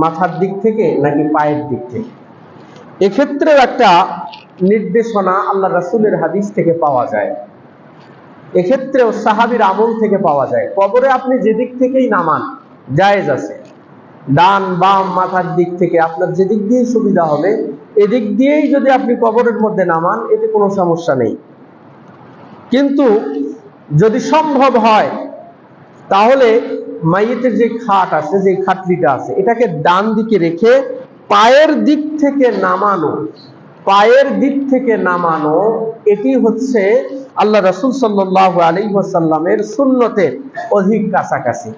মাথার দিক থেকে নাকি পায়ের দিক থেকে? এক্ষেত্রে একটা নির্দেশনা আল্লাহ রাসূলের হাদিস থেকে পাওয়া যায়, এক্ষেত্রেও সাহাবীর আমল থেকে পাওয়া যায়। কবরে আপনি যেদিক থেকেই নামান জায়েজ আছে, ডান বাম মাথার দিক থেকে আপনার যেদিক দিয়ে সুবিধা হবে এদিক দিয়েই যদি আপনি কবরের মধ্যে নামান এতে কোনো সমস্যা নেই। কিন্তু যদি সম্ভব হয় তাহলে মাইয়েতের যে খাট আছে, যে খাটলিটা আছে, এটাকে ডান দিকে রেখে পায়ের দিক থেকে নামানো, পায়ের দিক থেকে নামানো এটি হচ্ছে আল্লাহ রাসূল সাল্লাল্লাহু আলাইহি ওয়াসাল্লামের সুন্নতের অধিক কাছাকাছি।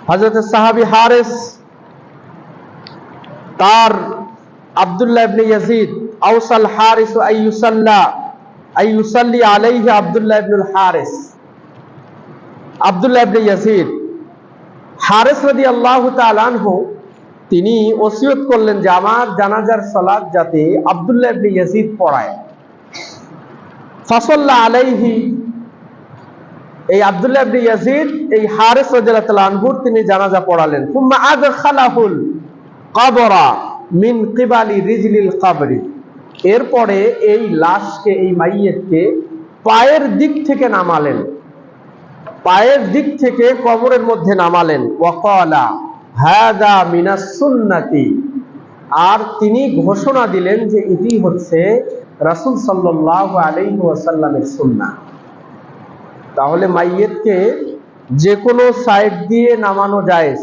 হযরত সাহাবী হারিস তার আব্দুল্লাহ ইবনে ইয়াজিদ আওসাল হারিস আইয়ুসাল্লি আলাইহি আব্দুল্লাহ ইবনুল হারিস, আব্দুল্লাহ ইবনে ইয়াজিদ হারিস রাদিয়াল্লাহু তাআলা আনহু তিনি ওসিয়ত করলেন যে আমার জানাজার সালাত যাতে আব্দুল্লাহ ইবনে ইয়াজিদ পড়ায়। ফাসাল্লা আলাইহি, এই আব্দুল্লাহ ইবনে ইয়াজিদ এই হারিস রাদিয়াল্লাহু তাআলা আনহুর তিনি জানাজা পড়ালেন। সুম্মা আদখালাহুল কবরা মিন কিবালি রিজলিল কবরি, এরপরে এই লাশকে, এই মাইয়িতকে পায়ের দিক থেকে নামালেন, পায়ের দিক থেকে কবরের মধ্যে নামালেন। ওয়াকালা হাযা মিনাস সুন্নতি, আর তিনি ঘোষণা দিলেন যে এটি হচ্ছে রাসূল সাল্লাল্লাহু আলাইহি ওয়াসাল্লামের সুন্নাহ। তাহলে মাইয়িতকে যে কোনো সাইড দিয়ে নামানো জায়েজ,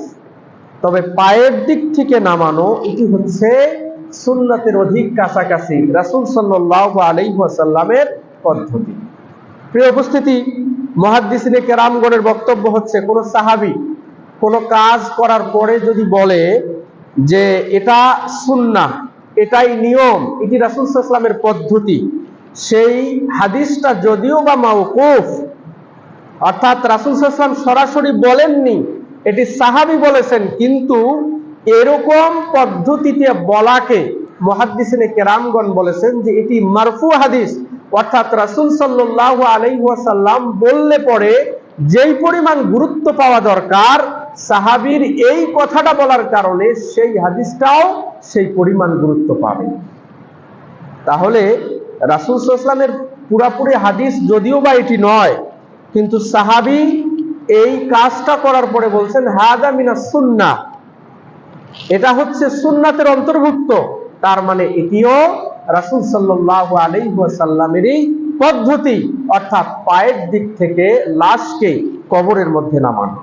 তবে পায়ের দিক থেকে নামানো এটি হচ্ছে সুন্নাতের অধিক কাছাকাছি রাসূল সাল্লাল্লাহু আলাইহি ওয়াসাল্লামের পদ্ধতি। প্রিয় উপস্থিতি, মুহাদ্দিসিনে কেরামগণের বক্তব্য হচ্ছে কোন সাহাবী কোন কাজ করার পরে যদি বলে যে এটা সুন্নাহ, এটাই নিয়ম, এটি রাসূল সাল্লাল্লাহু আলাইহি ওয়াসাল্লামের পদ্ধতি, সেই হাদিসটা যদিও বা মাওকুফ, অর্থাৎ রাসূল সাল্লাল্লাহু আলাইহি ওয়াসাল্লাম সরাসরি বলেননি, এটি সাহাবী বলেছেন, কিন্তু এরকম পদ্ধতিতে বলাকে মুহাদ্দিসিনে কেরামগণ বলেছেন যে এটি মারফু হাদিস, অর্থাৎ রাসূল সাল্লাল্লাহু আলাইহি ওয়াসাল্লাম বললে পরে যেই পরিমাণ গুরুত্ব পাওয়া দরকার সাহাবীর এই কথাটা বলার কারণে সেই হাদিসটাও সেই পরিমাণ গুরুত্ব পাবে। তাহলে রাসূল সাল্লাল্লাহু আলাইহি ওয়াসাল্লামের পুরাপুরি হাদিস যদিও বা এটি নয়, কিন্তু সাহাবী এই কাজটা করার পরে বলছেন হাযা মিনাস সুন্নাহ, এটা হচ্ছে সুন্নাতের অন্তর্ভুক্ত, তার মানে এটিও রাসূল সাল্লাল্লাহু আলাইহি ওয়াসাল্লামেরই পদ্ধতি, অর্থাৎ পায়ের দিক থেকে লাশকে কবরের মধ্যে নামানো।